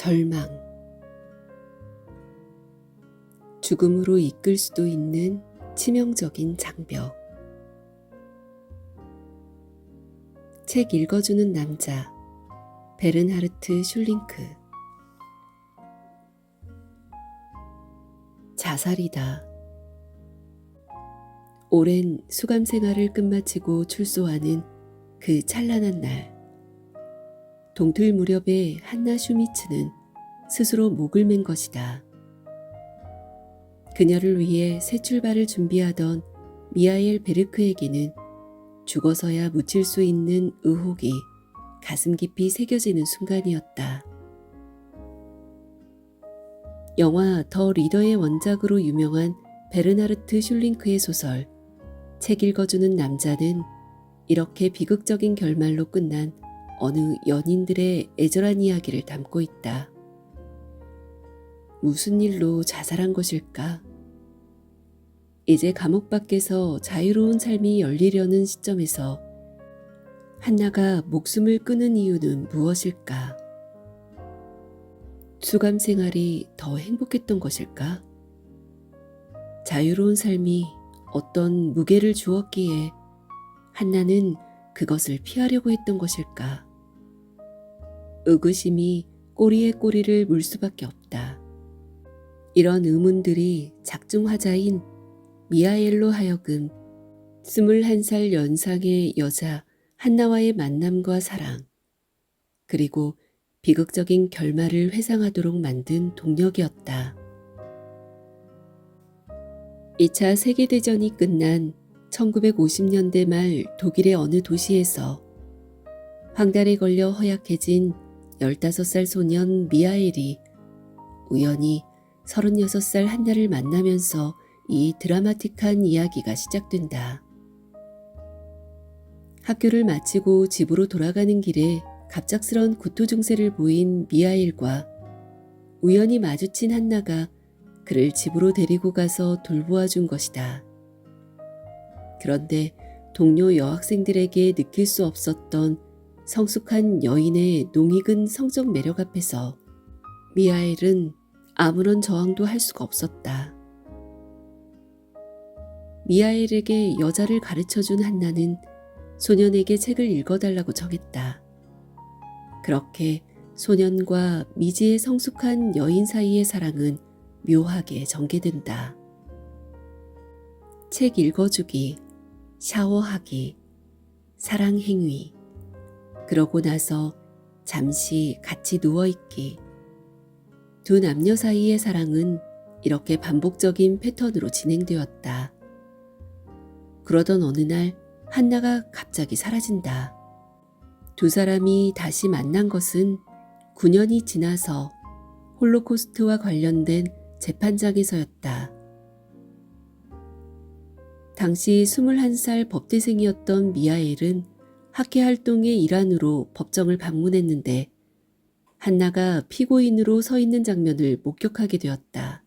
절망, 죽음으로 이끌 수도 있는 치명적인 장벽. 책 읽어주는 남자, 베른하르트 슐링크. 자살이다. 오랜 수감 생활을 끝마치고 출소하는 그 찬란한 날, 동틀 무렵에 한나 슈미츠는 스스로 목을 맨 것이다. 그녀를 위해 새 출발을 준비하던 미하엘 베르크에게는 죽어서야 묻힐 수 있는 의혹이 가슴 깊이 새겨지는 순간이었다. 영화 더 리더의 원작으로 유명한 베르나르트 슐링크의 소설 책 읽어주는 남자는 이렇게 비극적인 결말로 끝난 어느 연인들의 애절한 이야기를 담고 있다. 무슨 일로 자살한 것일까? 이제 감옥 밖에서 자유로운 삶이 열리려는 시점에서 한나가 목숨을 끊은 이유는 무엇일까? 수감 생활이 더 행복했던 것일까? 자유로운 삶이 어떤 무게를 주었기에 한나는 그것을 피하려고 했던 것일까? 의구심이 꼬리에 꼬리를 물 수밖에 없다. 이런 의문들이 작중화자인 미하엘로 하여금 21살 연상의 여자 한나와의 만남과 사랑, 그리고 비극적인 결말을 회상하도록 만든 동력이었다. 2차 세계대전이 끝난 1950년대 말 독일의 어느 도시에서 황달에 걸려 허약해진 15살 소년 미하엘이 우연히 36살 한나를 만나면서 이 드라마틱한 이야기가 시작된다. 학교를 마치고 집으로 돌아가는 길에 갑작스런 구토 증세를 보인 미하엘과 우연히 마주친 한나가 그를 집으로 데리고 가서 돌보아 준 것이다. 그런데 동료 여학생들에게 느낄 수 없었던 성숙한 여인의 농익은 성적 매력 앞에서 미하엘은 아무런 저항도 할 수가 없었다. 미하엘에게 여자를 가르쳐준 한나는 소년에게 책을 읽어달라고 정했다. 그렇게 소년과 미지의 성숙한 여인 사이의 사랑은 묘하게 전개된다. 책 읽어주기, 샤워하기, 사랑 행위, 그러고 나서 잠시 같이 누워있기. 두 남녀 사이의 사랑은 이렇게 반복적인 패턴으로 진행되었다. 그러던 어느 날 한나가 갑자기 사라진다. 두 사람이 다시 만난 것은 9년이 지나서 홀로코스트와 관련된 재판장에서였다. 당시 21살 법대생이었던 미하엘은 학회 활동의 일환으로 법정을 방문했는데 한나가 피고인으로 서 있는 장면을 목격하게 되었다.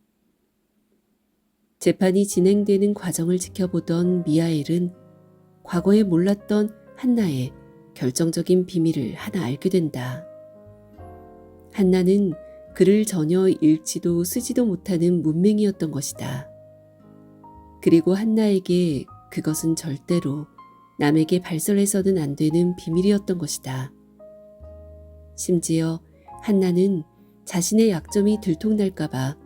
재판이 진행되는 과정을 지켜보던 미하엘은 과거에 몰랐던 한나의 결정적인 비밀을 하나 알게 된다. 한나는 글을 전혀 읽지도 쓰지도 못하는 문맹이었던 것이다. 그리고 한나에게 그것은 절대로 남에게 발설해서는 안 되는 비밀이었던 것이다. 심지어 한나는 자신의 약점이 들통날까봐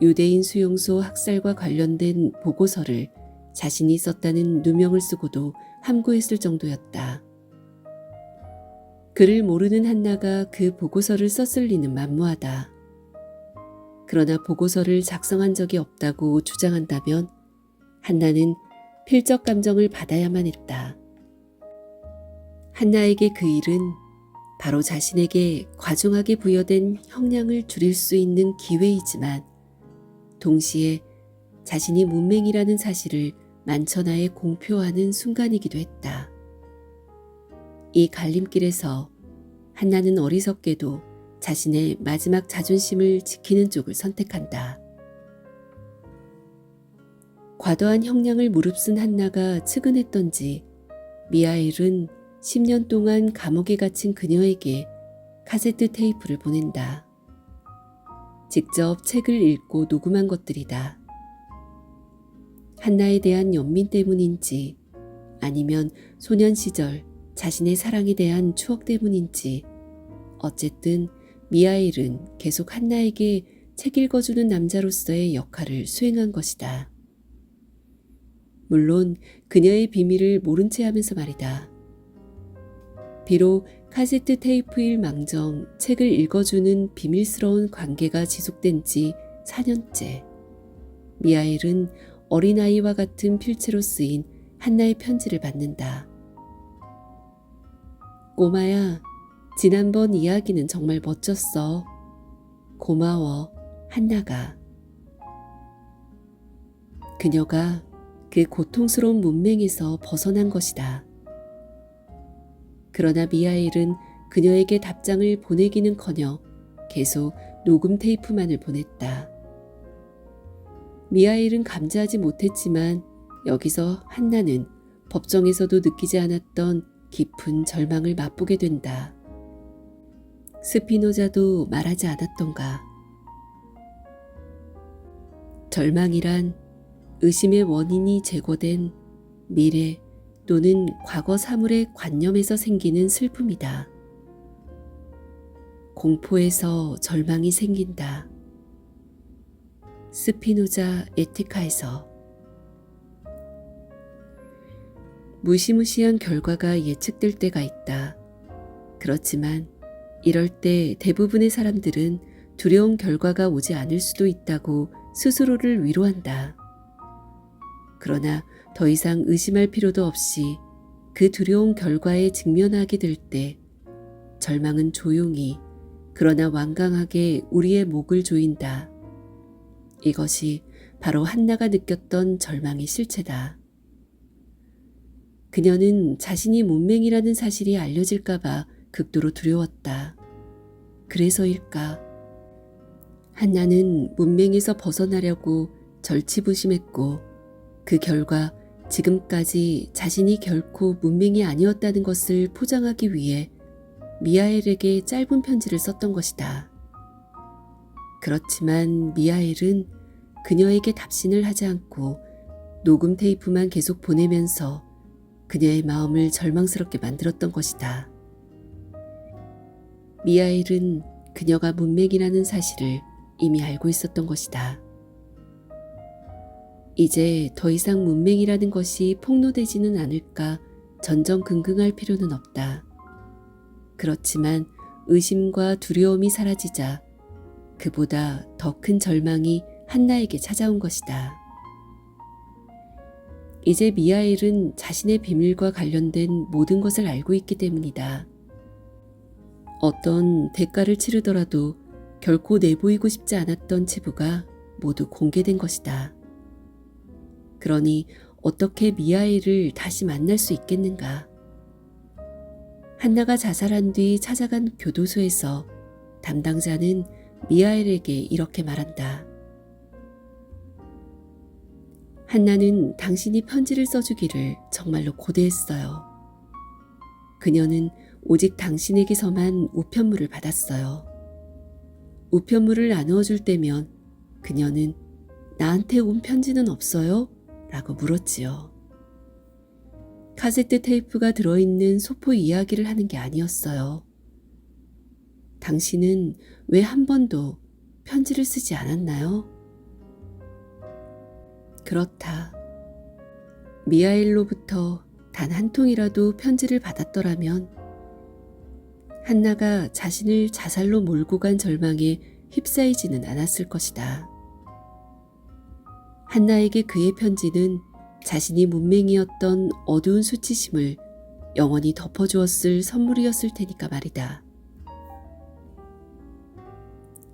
유대인 수용소 학살과 관련된 보고서를 자신이 썼다는 누명을 쓰고도 함구했을 정도였다. 그를 모르는 한나가 그 보고서를 썼을 리는 만무하다. 그러나 보고서를 작성한 적이 없다고 주장한다면 한나는 필적 감정을 받아야만 했다. 한나에게 그 일은 바로 자신에게 과중하게 부여된 형량을 줄일 수 있는 기회이지만 동시에 자신이 문맹이라는 사실을 만천하에 공표하는 순간이기도 했다. 이 갈림길에서 한나는 어리석게도 자신의 마지막 자존심을 지키는 쪽을 선택한다. 과도한 형량을 무릅쓴 한나가 측은했던지 미하엘은 10년 동안 감옥에 갇힌 그녀에게 카세트 테이프를 보낸다. 직접 책을 읽고 녹음한 것들이다. 한나에 대한 연민 때문인지 아니면 소년 시절 자신의 사랑에 대한 추억 때문인지 어쨌든 미하엘은 계속 한나에게 책 읽어주는 남자로서의 역할을 수행한 것이다. 물론 그녀의 비밀을 모른 채 하면서 말이다. 비록 카세트 테이프일 망정 책을 읽어주는 비밀스러운 관계가 지속된 지 4년째. 미하엘은 어린아이와 같은 필체로 쓰인 한나의 편지를 받는다. 꼬마야, 지난번 이야기는 정말 멋졌어. 고마워, 한나가. 그녀가 그 고통스러운 문맹에서 벗어난 것이다. 그러나 미하엘은 그녀에게 답장을 보내기는커녕 계속 녹음 테이프만을 보냈다. 미하엘은 감지하지 못했지만 여기서 한나는 법정에서도 느끼지 않았던 깊은 절망을 맛보게 된다. 스피노자도 말하지 않았던가. 절망이란 의심의 원인이 제거된 미래 또는 과거 사물의 관념에서 생기는 슬픔이다. 공포에서 절망이 생긴다. 스피노자 에티카에서. 무시무시한 결과가 예측될 때가 있다. 그렇지만 이럴 때 대부분의 사람들은 두려운 결과가 오지 않을 수도 있다고 스스로를 위로한다. 그러나 더 이상 의심할 필요도 없이 그 두려운 결과에 직면하게 될 때 절망은 조용히 그러나 완강하게 우리의 목을 조인다. 이것이 바로 한나가 느꼈던 절망의 실체다. 그녀는 자신이 문맹이라는 사실이 알려질까봐 극도로 두려웠다. 그래서일까? 한나는 문맹에서 벗어나려고 절치부심했고 그 결과 지금까지 자신이 결코 문맹이 아니었다는 것을 포장하기 위해 미하엘에게 짧은 편지를 썼던 것이다. 그렇지만 미하엘은 그녀에게 답신을 하지 않고 녹음 테이프만 계속 보내면서 그녀의 마음을 절망스럽게 만들었던 것이다. 미하엘은 그녀가 문맹이라는 사실을 이미 알고 있었던 것이다. 이제 더 이상 문맹이라는 것이 폭로되지는 않을까 전전긍긍할 필요는 없다. 그렇지만 의심과 두려움이 사라지자 그보다 더 큰 절망이 한나에게 찾아온 것이다. 이제 미하엘은 자신의 비밀과 관련된 모든 것을 알고 있기 때문이다. 어떤 대가를 치르더라도 결코 내보이고 싶지 않았던 치부가 모두 공개된 것이다. 그러니 어떻게 미하엘을 다시 만날 수 있겠는가? 한나가 자살한 뒤 찾아간 교도소에서 담당자는 미하엘에게 이렇게 말한다. 한나는 당신이 편지를 써주기를 정말로 고대했어요. 그녀는 오직 당신에게서만 우편물을 받았어요. 우편물을 나누어줄 때면 그녀는 나한테 온 편지는 없어요? 라고 물었지요. 카세트 테이프가 들어있는 소포 이야기를 하는 게 아니었어요. 당신은 왜 한 번도 편지를 쓰지 않았나요? 그렇다. 미하엘로부터 단 한 통이라도 편지를 받았더라면 한나가 자신을 자살로 몰고 간 절망에 휩싸이지는 않았을 것이다. 한나에게 그의 편지는 자신이 문맹이었던 어두운 수치심을 영원히 덮어주었을 선물이었을 테니까 말이다.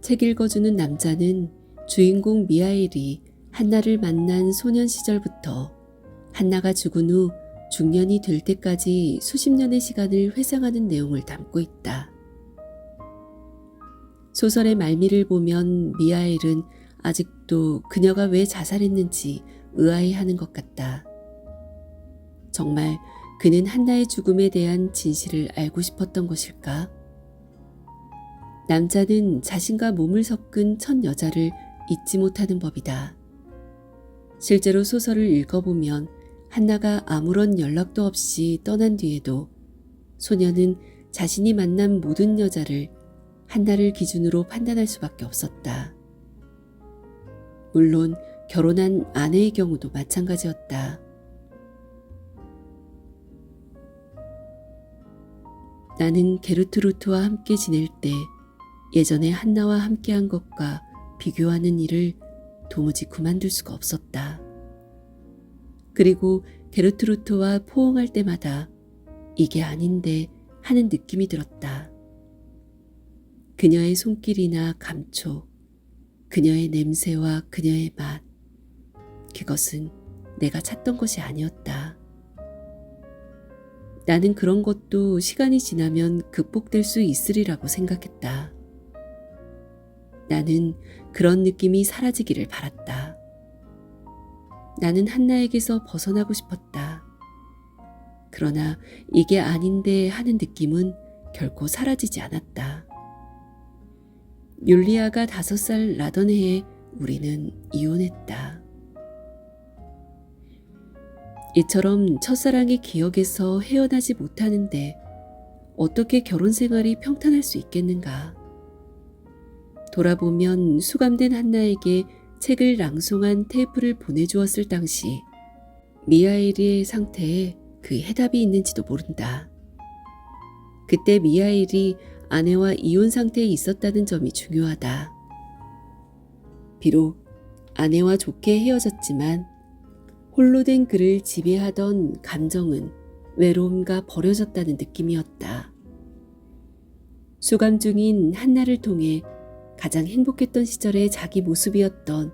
책 읽어주는 남자는 주인공 미하엘이 한나를 만난 소년 시절부터 한나가 죽은 후 중년이 될 때까지 수십 년의 시간을 회상하는 내용을 담고 있다. 소설의 말미를 보면 미하엘은 아직도 그녀가 왜 자살했는지 의아해하는 것 같다. 정말 그는 한나의 죽음에 대한 진실을 알고 싶었던 것일까? 남자는 자신과 몸을 섞은 첫 여자를 잊지 못하는 법이다. 실제로 소설을 읽어보면 한나가 아무런 연락도 없이 떠난 뒤에도 소녀는 자신이 만난 모든 여자를 한나를 기준으로 판단할 수밖에 없었다. 물론 결혼한 아내의 경우도 마찬가지였다. 나는 게르트루트와 함께 지낼 때 예전에 한나와 함께한 것과 비교하는 일을 도무지 그만둘 수가 없었다. 그리고 게르트루트와 포옹할 때마다 이게 아닌데 하는 느낌이 들었다. 그녀의 손길이나 감촉, 그녀의 냄새와 그녀의 맛, 그것은 내가 찾던 것이 아니었다. 나는 그런 것도 시간이 지나면 극복될 수 있으리라고 생각했다. 나는 그런 느낌이 사라지기를 바랐다. 나는 한나에게서 벗어나고 싶었다. 그러나 이게 아닌데 하는 느낌은 결코 사라지지 않았다. 율리아가 5살 나던 해에 우리는 이혼했다. 이처럼 첫사랑의 기억에서 헤어나지 못하는데 어떻게 결혼 생활이 평탄할 수 있겠는가? 돌아보면 수감된 한나에게 책을 낭송한 테이프를 보내주었을 당시 미하엘의 상태에 그 해답이 있는지도 모른다. 그때 미하엘이 아내와 이혼 상태에 있었다는 점이 중요하다. 비록 아내와 좋게 헤어졌지만 홀로 된 그를 지배하던 감정은 외로움과 버려졌다는 느낌이었다. 수감 중인 한나를 통해 가장 행복했던 시절의 자기 모습이었던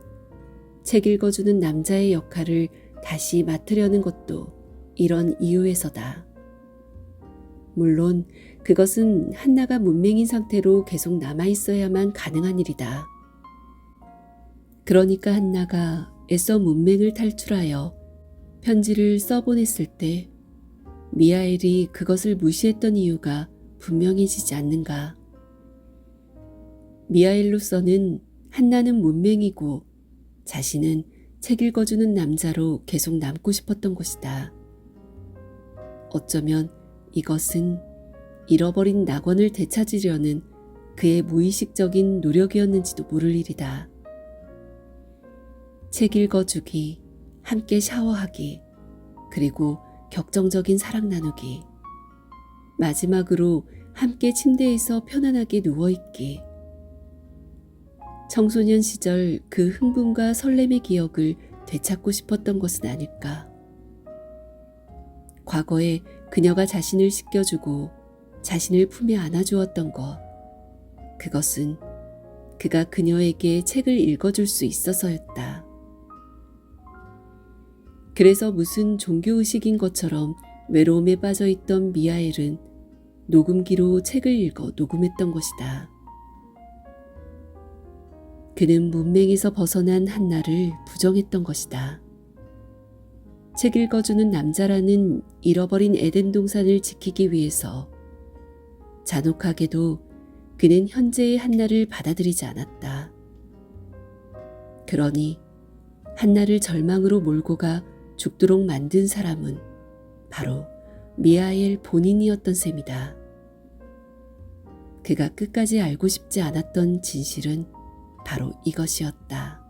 책 읽어주는 남자의 역할을 다시 맡으려는 것도 이런 이유에서다. 물론 그것은 한나가 문맹인 상태로 계속 남아있어야만 가능한 일이다. 그러니까 한나가 애써 문맹을 탈출하여 편지를 써보냈을 때 미하엘이 그것을 무시했던 이유가 분명해지지 않는가. 미하엘로서는 한나는 문맹이고 자신은 책 읽어주는 남자로 계속 남고 싶었던 것이다. 어쩌면 이것은 잃어버린 낙원을 되찾으려는 그의 무의식적인 노력이었는지도 모를 일이다. 책 읽어주기, 함께 샤워하기, 그리고 격정적인 사랑 나누기, 마지막으로 함께 침대에서 편안하게 누워있기. 청소년 시절 그 흥분과 설렘의 기억을 되찾고 싶었던 것은 아닐까. 과거에 그녀가 자신을 씻겨주고 자신을 품에 안아주었던 것, 그것은 그가 그녀에게 책을 읽어줄 수 있어서였다. 그래서 무슨 종교의식인 것처럼 외로움에 빠져있던 미하엘은 녹음기로 책을 읽어 녹음했던 것이다. 그는 문맹에서 벗어난 한나를 부정했던 것이다. 책 읽어주는 남자라는 잃어버린 에덴 동산을 지키기 위해서 잔혹하게도 그는 현재의 한나를 받아들이지 않았다. 그러니 한나를 절망으로 몰고 가 죽도록 만든 사람은 바로 미하엘 본인이었던 셈이다. 그가 끝까지 알고 싶지 않았던 진실은 바로 이것이었다.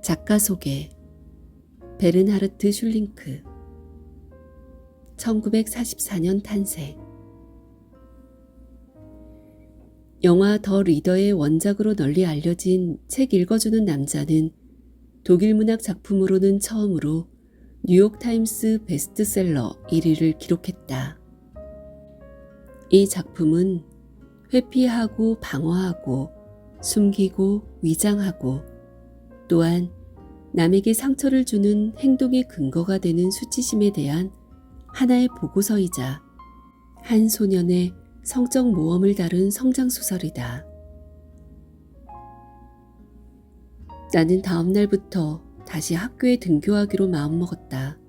작가 소개. 베른하르트 슐링크. 1944년 탄생. 영화 더 리더의 원작으로 널리 알려진 책 읽어주는 남자는 독일 문학 작품으로는 처음으로 뉴욕타임스 베스트셀러 1위를 기록했다. 이 작품은 회피하고 방어하고 숨기고 위장하고 또한 남에게 상처를 주는 행동의 근거가 되는 수치심에 대한 하나의 보고서이자 한 소년의 성적 모험을 다룬 성장소설이다. 나는 다음 날부터 다시 학교에 등교하기로 마음먹었다.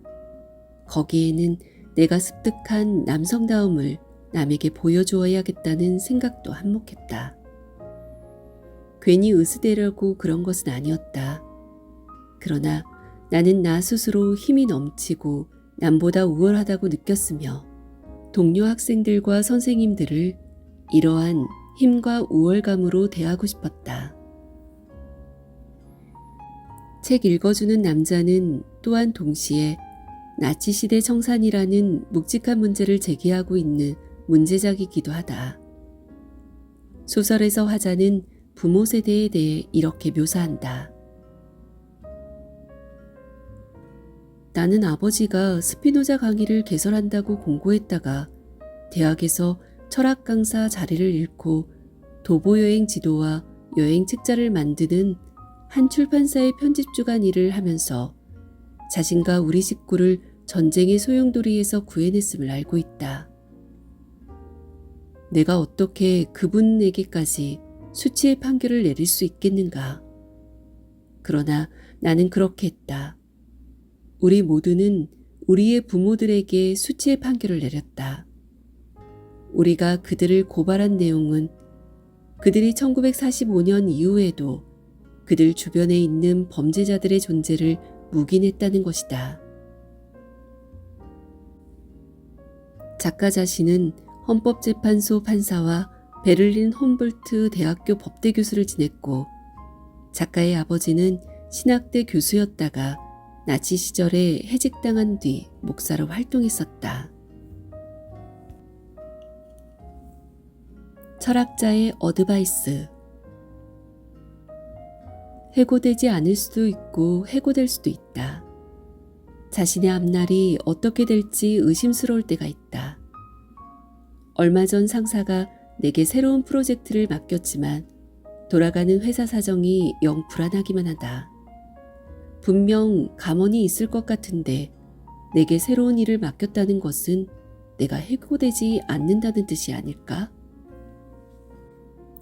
거기에는 내가 습득한 남성다움을 남에게 보여주어야겠다는 생각도 한몫했다. 괜히 으스대려고 그런 것은 아니었다. 그러나 나는 나 스스로 힘이 넘치고 남보다 우월하다고 느꼈으며 동료 학생들과 선생님들을 이러한 힘과 우월감으로 대하고 싶었다. 책 읽어주는 남자는 또한 동시에 나치시대 청산이라는 묵직한 문제를 제기하고 있는 문제작이기도 하다. 소설에서 화자는 부모 세대에 대해 이렇게 묘사한다. 나는 아버지가 스피노자 강의를 개설한다고 공고했다가 대학에서 철학 강사 자리를 잃고 도보여행 지도와 여행 책자를 만드는 한 출판사의 편집주간 일을 하면서 자신과 우리 식구를 전쟁의 소용돌이에서 구해냈음을 알고 있다. 내가 어떻게 그분에게까지 수치의 판결을 내릴 수 있겠는가? 그러나 나는 그렇게 했다. 우리 모두는 우리의 부모들에게 수치의 판결을 내렸다. 우리가 그들을 고발한 내용은 그들이 1945년 이후에도 그들 주변에 있는 범죄자들의 존재를 묵인했다는 것이다. 작가 자신은 헌법재판소 판사와 베를린 홈볼트 대학교 법대 교수를 지냈고 작가의 아버지는 신학대 교수였다가 나치 시절에 해직당한 뒤 목사로 활동했었다. 철학자의 어드바이스. 해고되지 않을 수도 있고 해고될 수도 있다. 자신의 앞날이 어떻게 될지 의심스러울 때가 있다. 얼마 전 상사가 내게 새로운 프로젝트를 맡겼지만 돌아가는 회사 사정이 영 불안하기만 하다. 분명 감원이 있을 것 같은데 내게 새로운 일을 맡겼다는 것은 내가 해고되지 않는다는 뜻이 아닐까?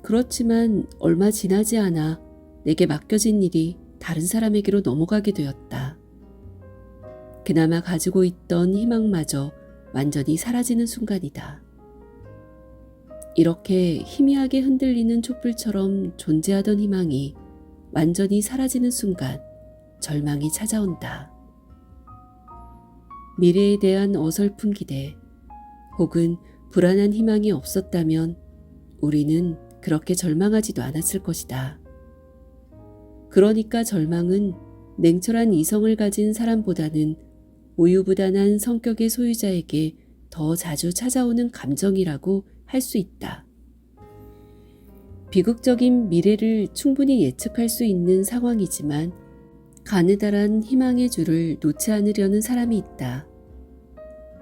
그렇지만 얼마 지나지 않아 내게 맡겨진 일이 다른 사람에게로 넘어가게 되었다. 그나마 가지고 있던 희망마저 완전히 사라지는 순간이다. 이렇게 희미하게 흔들리는 촛불처럼 존재하던 희망이 완전히 사라지는 순간 절망이 찾아온다. 미래에 대한 어설픈 기대 혹은 불안한 희망이 없었다면 우리는 그렇게 절망하지도 않았을 것이다. 그러니까 절망은 냉철한 이성을 가진 사람보다는 우유부단한 성격의 소유자에게 더 자주 찾아오는 감정이라고 할 수 있다. 비극적인 미래를 충분히 예측할 수 있는 상황이지만 가느다란 희망의 줄을 놓지 않으려는 사람이 있다.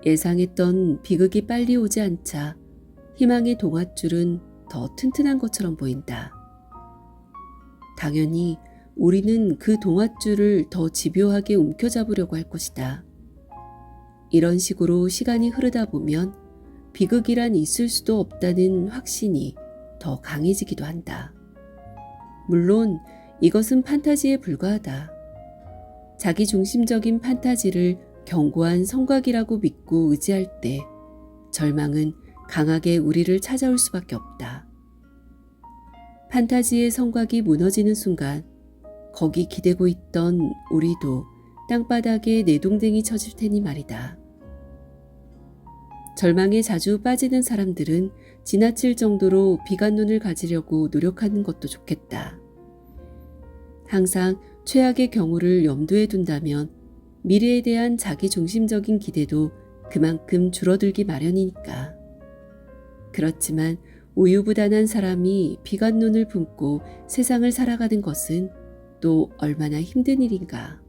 예상했던 비극이 빨리 오지 않자 희망의 동아줄은 더 튼튼한 것처럼 보인다. 당연히 우리는 그 동아줄을 더 집요하게 움켜잡으려고 할 것이다. 이런 식으로 시간이 흐르다 보면 비극이란 있을 수도 없다는 확신이 더 강해지기도 한다. 물론 이것은 판타지에 불과하다. 자기 중심적인 판타지를 견고한 성곽이라고 믿고 의지할 때 절망은 강하게 우리를 찾아올 수밖에 없다. 판타지의 성곽이 무너지는 순간 거기 기대고 있던 우리도 땅바닥에 내동댕이 쳐질 테니 말이다. 절망에 자주 빠지는 사람들은 지나칠 정도로 비관론을 가지려고 노력하는 것도 좋겠다. 항상 최악의 경우를 염두에 둔다면 미래에 대한 자기 중심적인 기대도 그만큼 줄어들기 마련이니까. 그렇지만 우유부단한 사람이 비관론을 품고 세상을 살아가는 것은 또 얼마나 힘든 일인가.